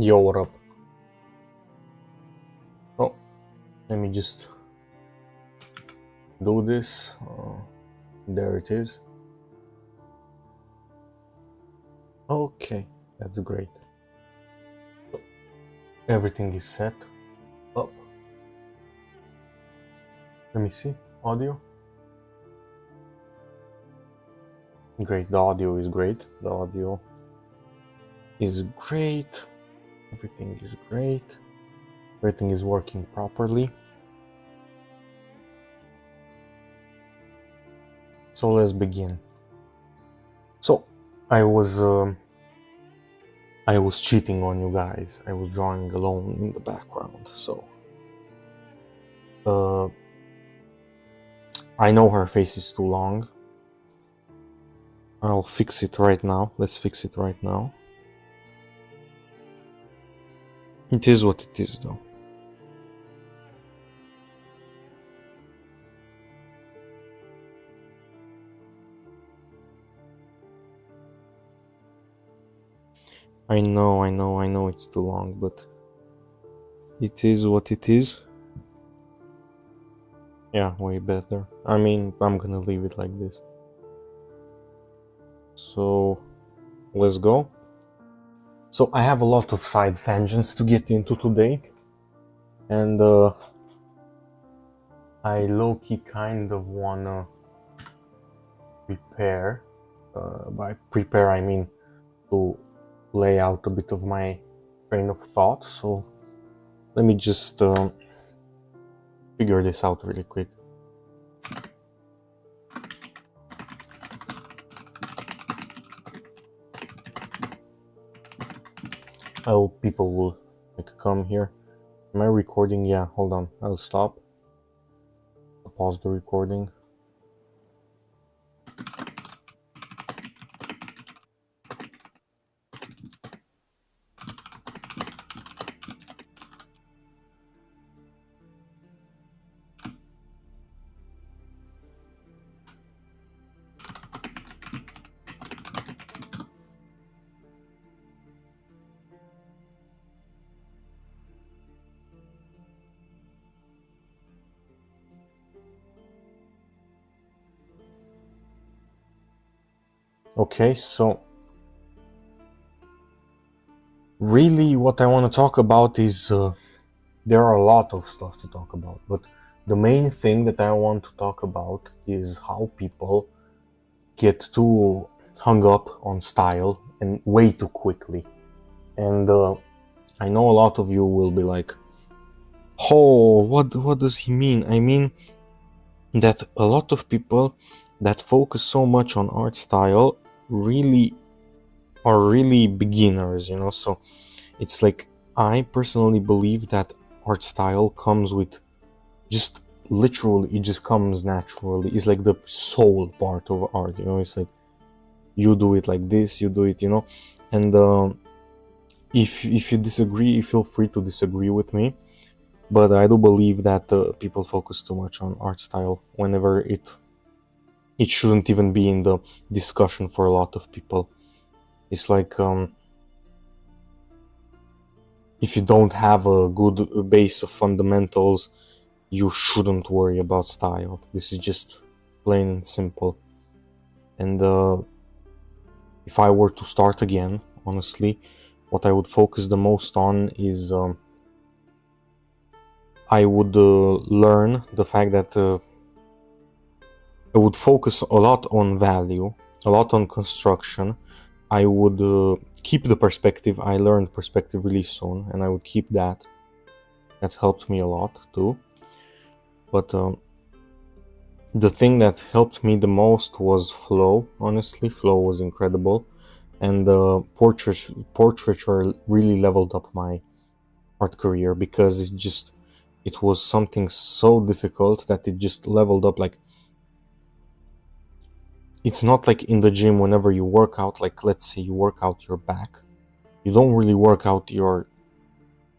Yo, what up? Oh, let me just do this. There it is. Okay, that's great. So, everything is set up. Let me see. Audio. Great. The audio is great. The audio is great. Everything is great. Everything is working properly. So let's begin. So I was cheating on you guys. I was drawing alone in the background. So I know her face is too long. I'll fix it right now. Let's fix it right now. It is what it is, though. I know it's too long, but it is what it is. Yeah, way better. I mean, I'm gonna leave it like this. So, let's go. So, I have a lot of side tangents to get into today. And I low-key kind of wanna prepare. By prepare, I mean to lay out a bit of my train of thought. So, let me just figure this out really quick. I hope people will come here. Am I recording? Yeah, hold on. I'll stop. I'll pause the recording. Okay, so really what I want to talk about is there are a lot of stuff to talk about, but the main thing that I want to talk about is how people get too hung up on style and way too quickly. And I know a lot of you will be like, oh, what does he mean? I mean that a lot of people that focus so much on art style really are really beginners, you know. So it's like, I personally believe that art style comes with just literally, it just comes naturally. It's like the soul part of art, you know. It's like you do it like this, you do it, you know. And if you disagree, feel free to disagree with me, but I do believe that people focus too much on art style whenever it shouldn't even be in the discussion for a lot of people. It's like if you don't have a good base of fundamentals, you shouldn't worry about style. This is just plain and simple. And if I were to start again, honestly, what I would focus the most on is I would learn the fact that I would focus a lot on value, a lot on construction. I would keep the perspective. I learned perspective really soon, and I would keep that. That helped me a lot too. But the thing that helped me the most was flow. Honestly, flow was incredible, and portraiture really leveled up my art career, because it was something so difficult that it just leveled up. Like, it's not like in the gym, whenever you work out, like let's say you work out your back, you don't really work out your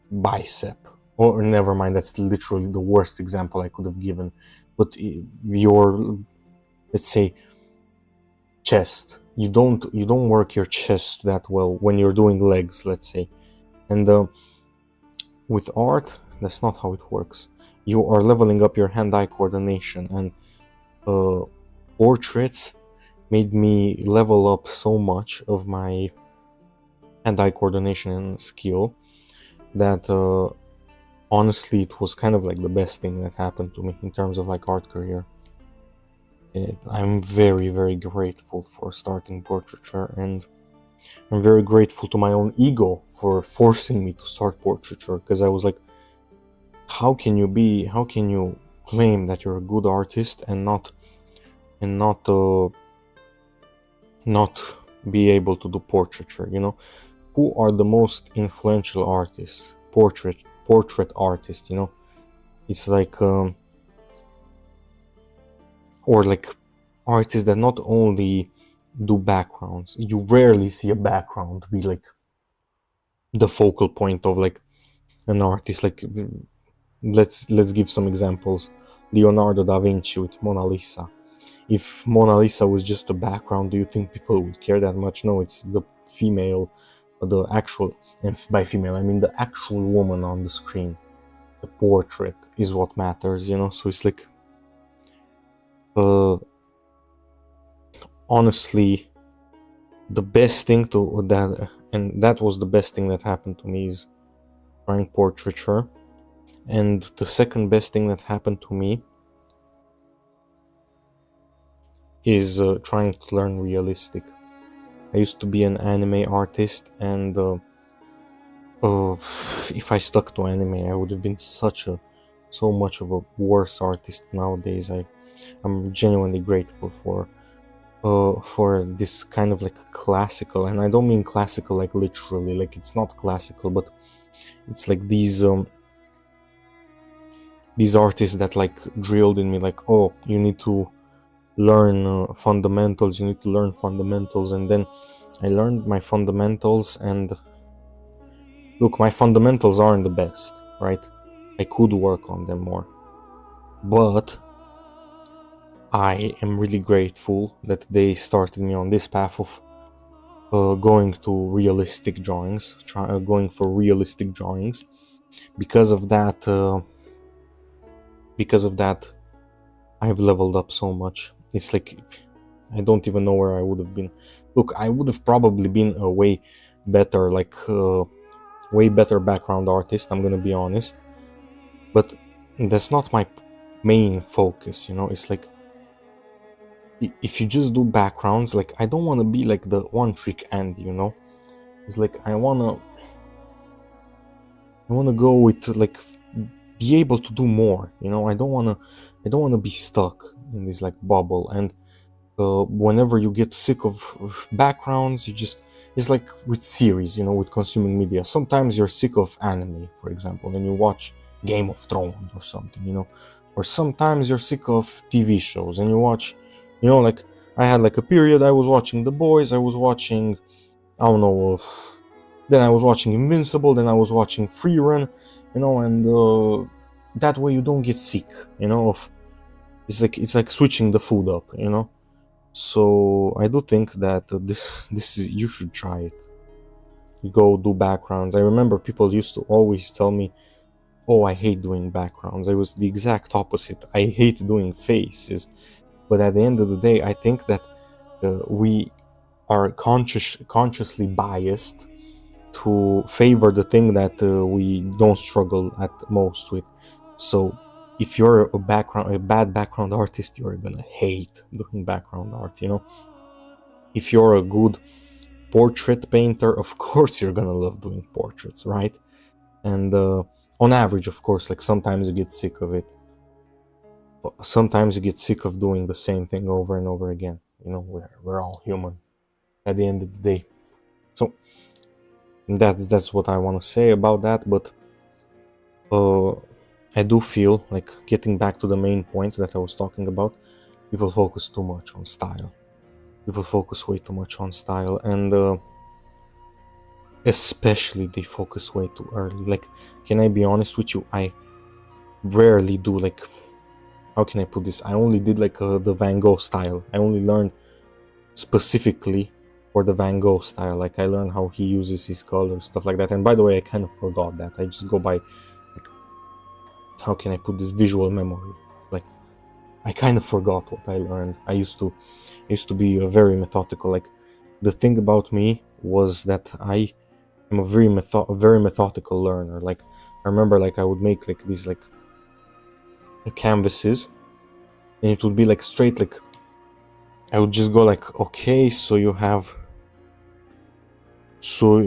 bicep, or never mind, that's literally the worst example I could have given, but your, let's say, chest, you don't work your chest that well when you're doing legs, let's say. And with art, that's not how it works. You are leveling up your hand-eye coordination, and portraits made me level up so much of my hand-eye coordination and skill that honestly it was kind of like the best thing that happened to me in terms of like art career. I'm very, very grateful for starting portraiture, and I'm very grateful to my own ego for forcing me to start portraiture, because I was like, how can you claim that you're a good artist and not be able to do portraiture, you know? Who are the most influential artists? Portrait artists, you know? It's like or like artists that not only do backgrounds. You rarely see a background be like the focal point of like an artist. Like let's give some examples. Leonardo da Vinci with Mona Lisa. If Mona Lisa was just a background, do you think people would care that much? No, it's the female, the actual, and by female I mean the actual woman on the screen. The portrait is what matters, you know? So it's like honestly, the best thing to that, and that was the best thing that happened to me, is trying portraiture. And the second best thing that happened to me is trying to learn realistic. I used to be an anime artist, and if I stuck to anime, I would have been so much of a worse artist nowadays. I'm genuinely grateful for this kind of like classical, and I don't mean classical like literally, like it's not classical, but it's like these artists that like drilled in me like, oh, you need to learn fundamentals, and then I learned my fundamentals, and look, my fundamentals aren't the best, right? I could work on them more, but I am really grateful that they started me on this path of going to realistic drawings, going for realistic drawings. Because of that, I've leveled up so much. It's like I don't even know where I would have been. Look, I would have probably been a way better background artist, I'm gonna be honest, but that's not my main focus, you know? It's like, if you just do backgrounds, like I don't want to be like the one trick Andy, you know? It's like I want to go with like be able to do more, you know? I don't want to be stuck in this like bubble. And whenever you get sick of backgrounds, it's like with series, you know, with consuming media. Sometimes you're sick of anime, for example, and you watch Game of Thrones or something, you know? Or sometimes you're sick of TV shows and you watch, you know, like I had like a period I was watching The Boys, I was watching, I don't know, then I was watching Invincible, then I was watching Free Run, you know, and that way you don't get sick, you know, it's like switching the food up, you know? So I do think that this is, you should try it. You go do backgrounds. I remember people used to always tell me, oh, I hate doing backgrounds. I was the exact opposite. I hate doing faces. But at the end of the day, I think that we are consciously biased to favor the thing that we don't struggle at most with. So if you're a bad background artist, you're gonna hate doing background art, you know? If you're a good portrait painter, of course you're gonna love doing portraits, right? And on average, of course, like sometimes you get sick of it. Sometimes you get sick of doing the same thing over and over again. You know, we're all human at the end of the day. So that's what I want to say about that. But I do feel like, getting back to the main point that I was talking about, people focus too much on style. People focus way too much on style, and especially they focus way too early. Like, can I be honest with you? I rarely do, like, how can I put this? I only did like the Van Gogh style. I only learned specifically for the Van Gogh style. Like I learned how he uses his colors, stuff like that. And by the way, I kind of forgot that. I just go by, like, how can I put this, visual memory? Like I kind of forgot what I learned. I used to be very methodical. Like the thing about me was that I am a very methodical learner. Like I remember, like I would make like these like canvases, and it would be like straight, like I would just go like, okay, so you have, so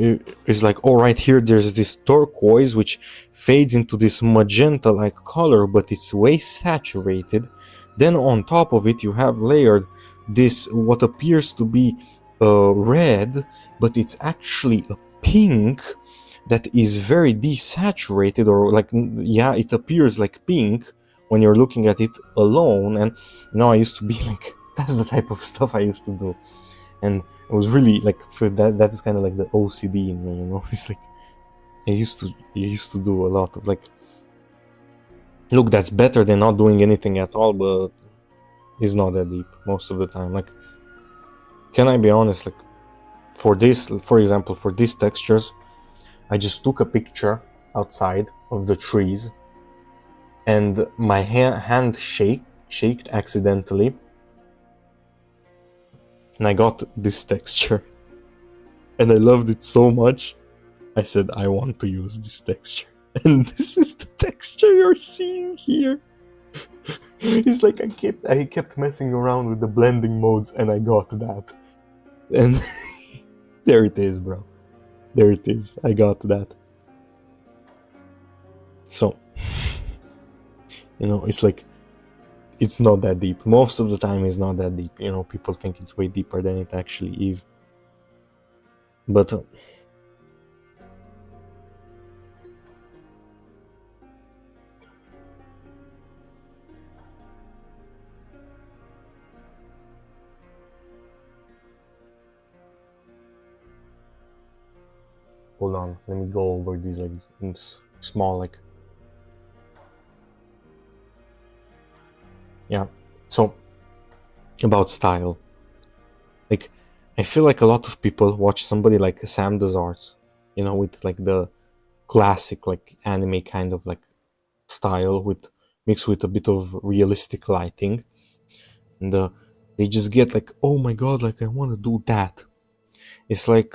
it's like, all right, here there's this turquoise which fades into this magenta like color, but it's way saturated. Then on top of it you have layered this what appears to be red, but it's actually a pink that is very desaturated, or like, yeah, it appears like pink when you're looking at it alone. And I used to be like, that's the type of stuff I used to do. And it was really like, for that's kind of like the OCD in me, you know. It's like I used to do a lot of like, look, that's better than not doing anything at all, but it's not that deep most of the time. Like, can I be honest, like for this, for example, for these textures, I just took a picture outside of the trees, and my hand shaked accidentally, and I got this texture, and I loved it so much. I said, I want to use this texture. And this is the texture you're seeing here. It's like I kept messing around with the blending modes, and I got that. And there it is, bro. There it is. I got that. So, you know, it's like, it's not that deep. Most of the time it's not that deep. You know, people think it's way deeper than it actually is. But hold on, let me go over these like small, like, yeah. So about style, like I feel like a lot of people watch somebody like Sam Does Arts, you know, with like the classic like anime kind of like style, with mixed with a bit of realistic lighting, and they just get like, oh my god, like I want to do that. It's like,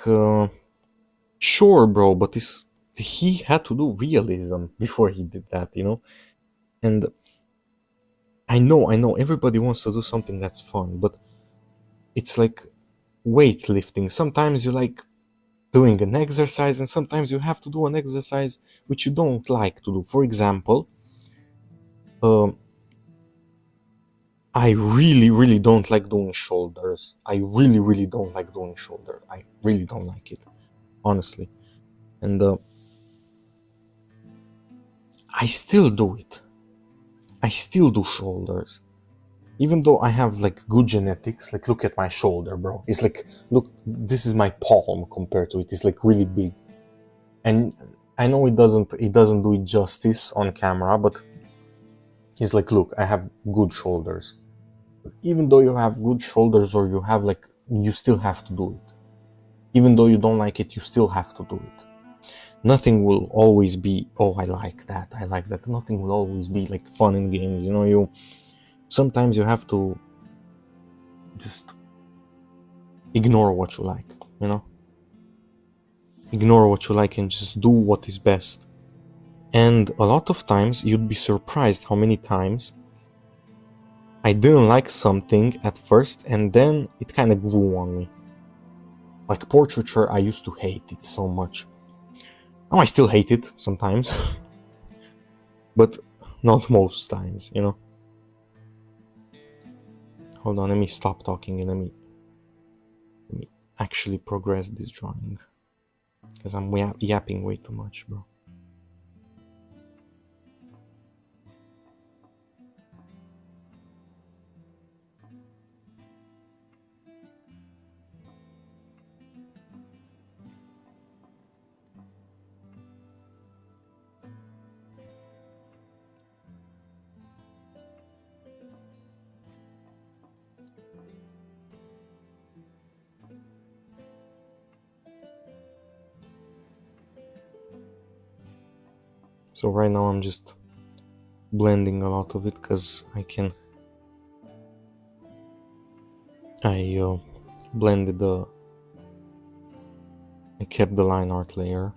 sure, bro, but he had to do realism before he did that, you know. And I know everybody wants to do something that's fun, but it's like weightlifting. Sometimes you like doing an exercise, and sometimes you have to do an exercise which you don't like to do. For example, um, I really don't like doing shoulders. I really don't like doing shoulders. I really don't like it, honestly. And I still do it. I still do shoulders. Even though I have like good genetics, like look at my shoulder, bro. It's like, look, this is my palm compared to it. It's like really big. And I know it doesn't do it justice on camera, but it's like, look, I have good shoulders. Even though you have good shoulders, or you have like, you still have to do it. Even though you don't like it, you still have to do it. Nothing will always be, oh, I like that. Nothing will always be like fun and games, you know. Sometimes you have to just ignore what you like, you know. Ignore what you like and just do what is best. And a lot of times you'd be surprised how many times I didn't like something at first, and then it kind of grew on me. Like portraiture, I used to hate it so much. Now I still hate it sometimes, but not most times, you know. Hold on, let me stop talking and let me actually progress this drawing, because I'm yapping way too much, bro. So right now I'm just blending a lot of it because I blended I kept the line art layer.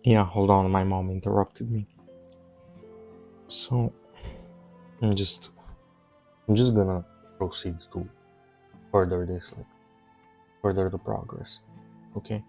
Yeah, hold on, my mom interrupted me. So I'm just gonna proceed to further this, like further the progress. Okay.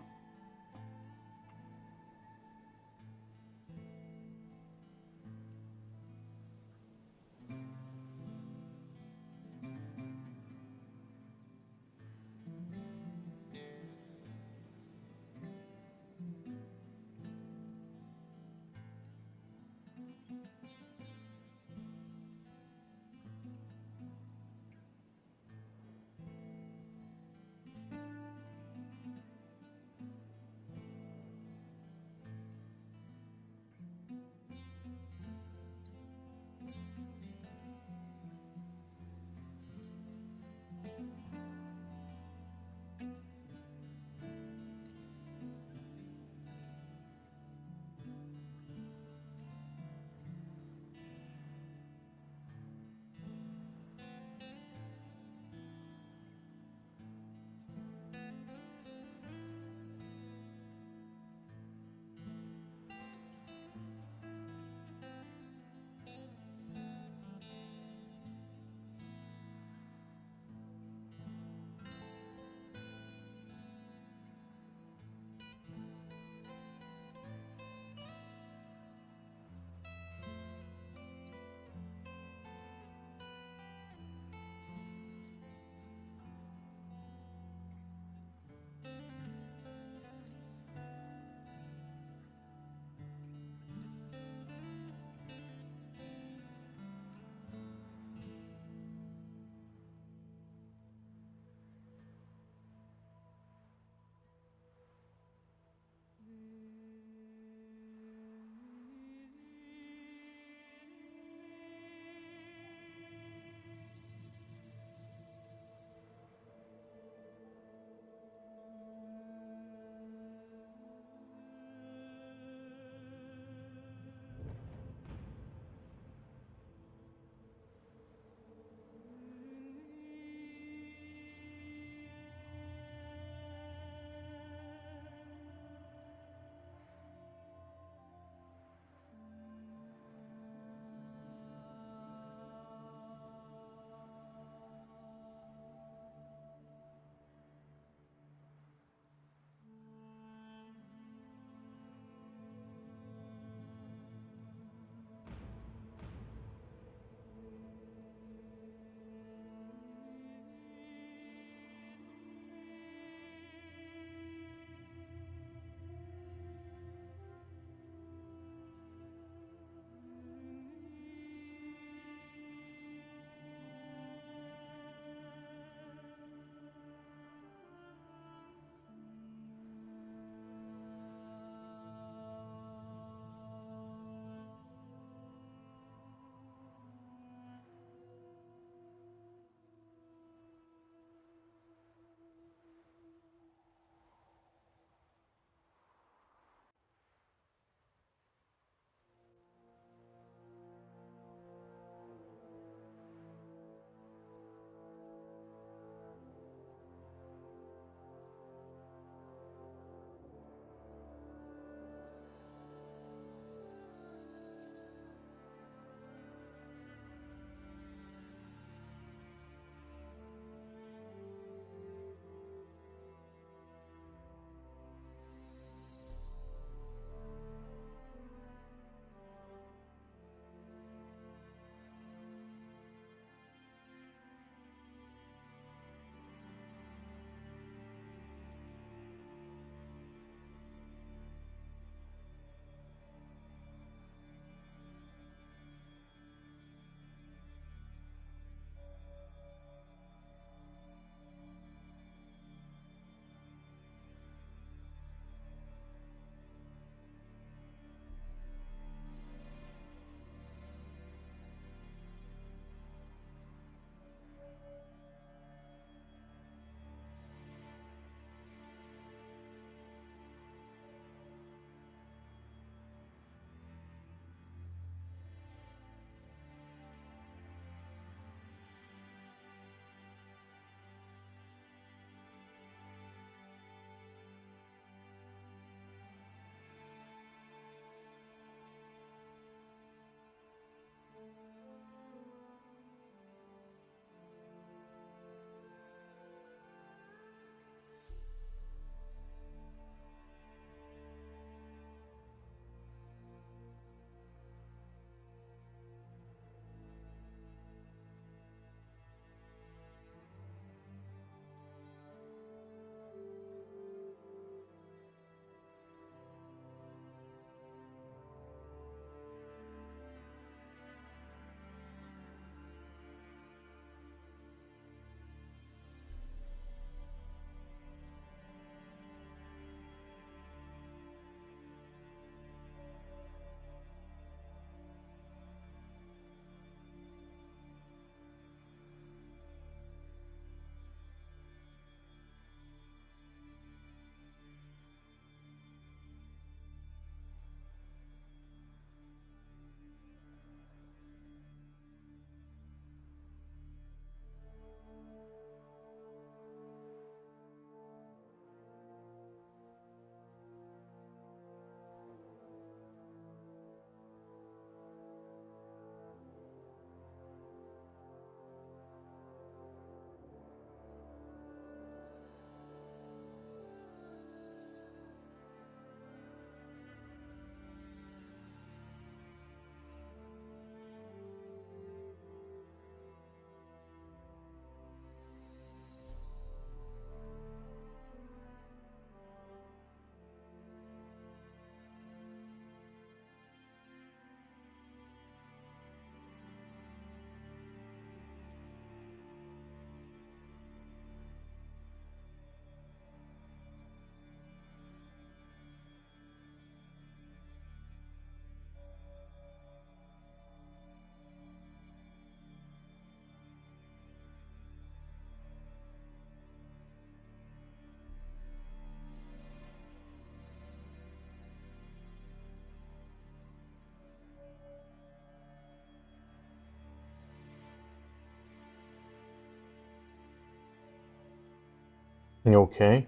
Okay,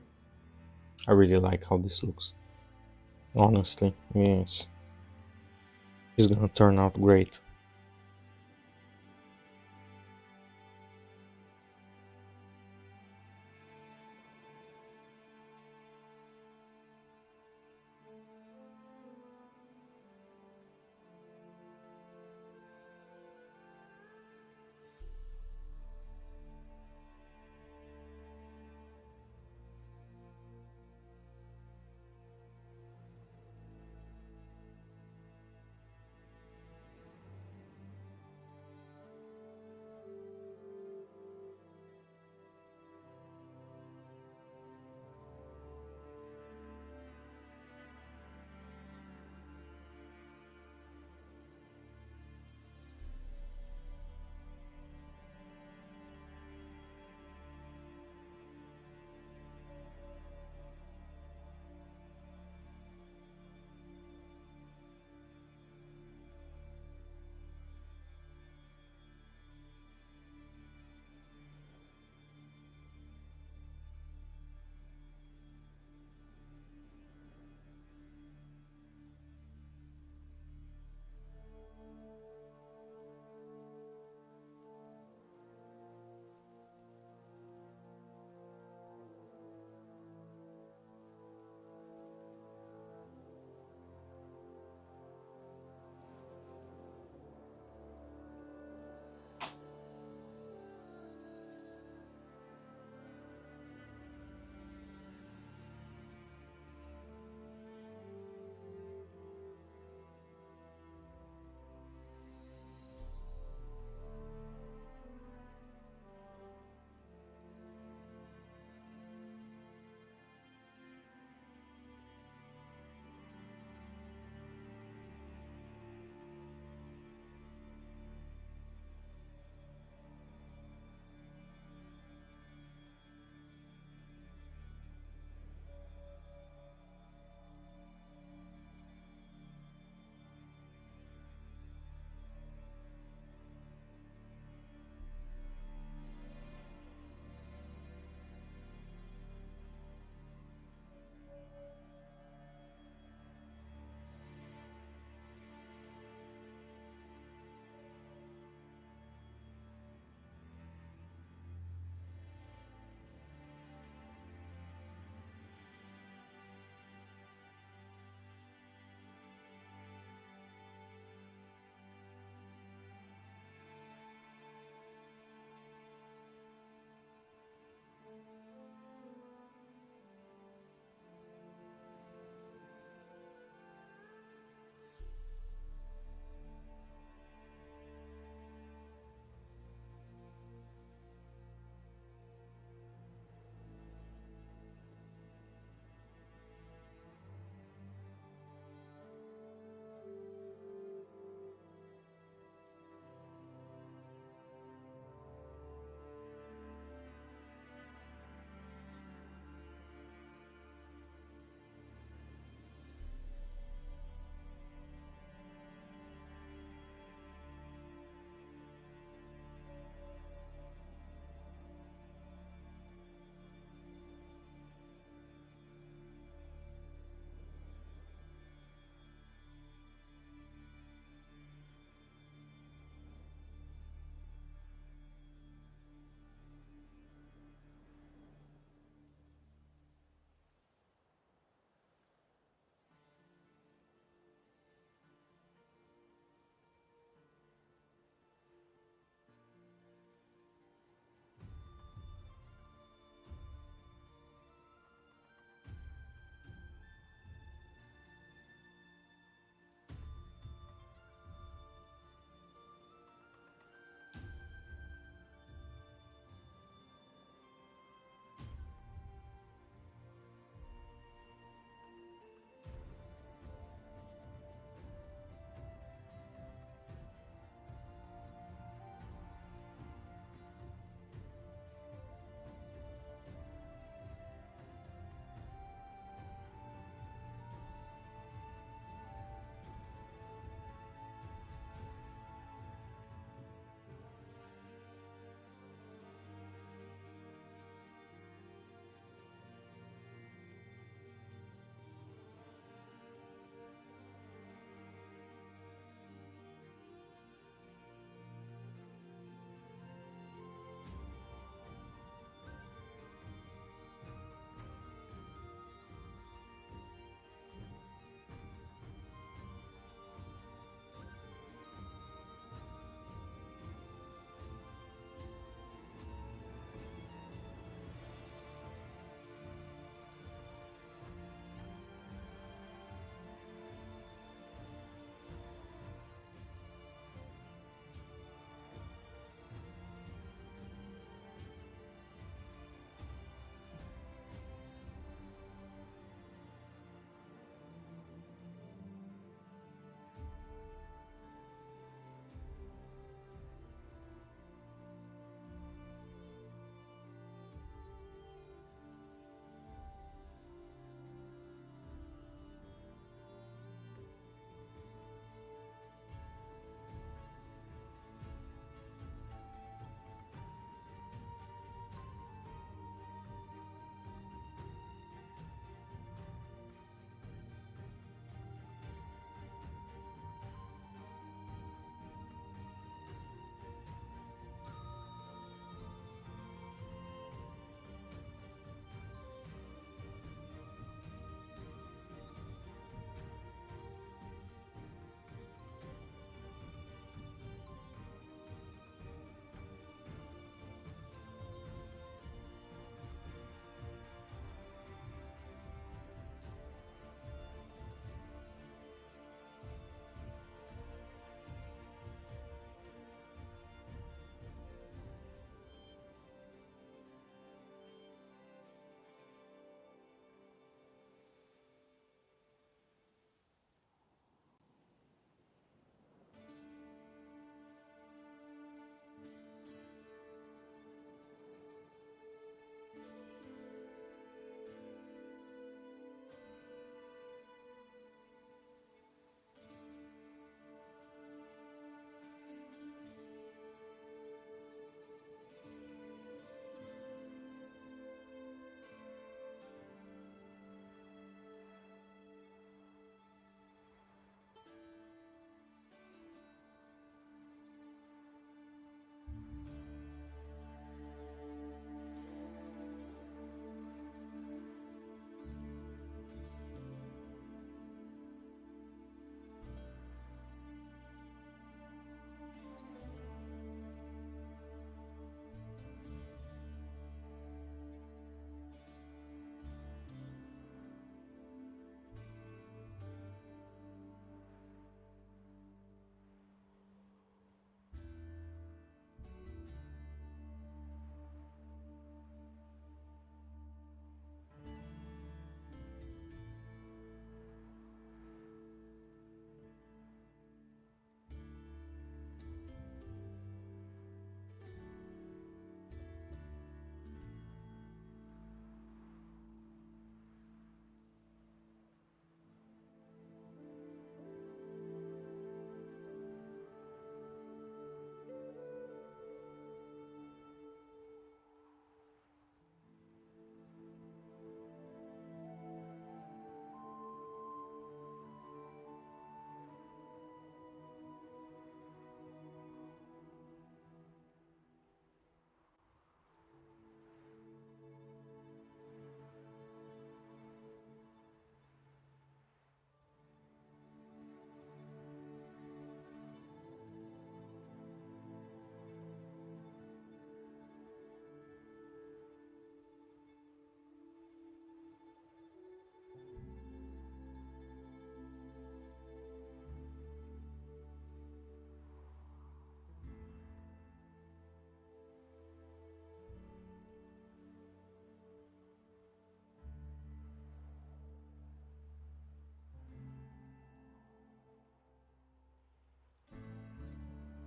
I really like how this looks. Honestly, it's gonna turn out great.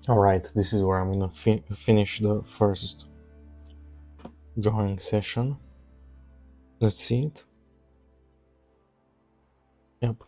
Alright, this is where I'm gonna finish the first drawing session. Let's see it. Yep.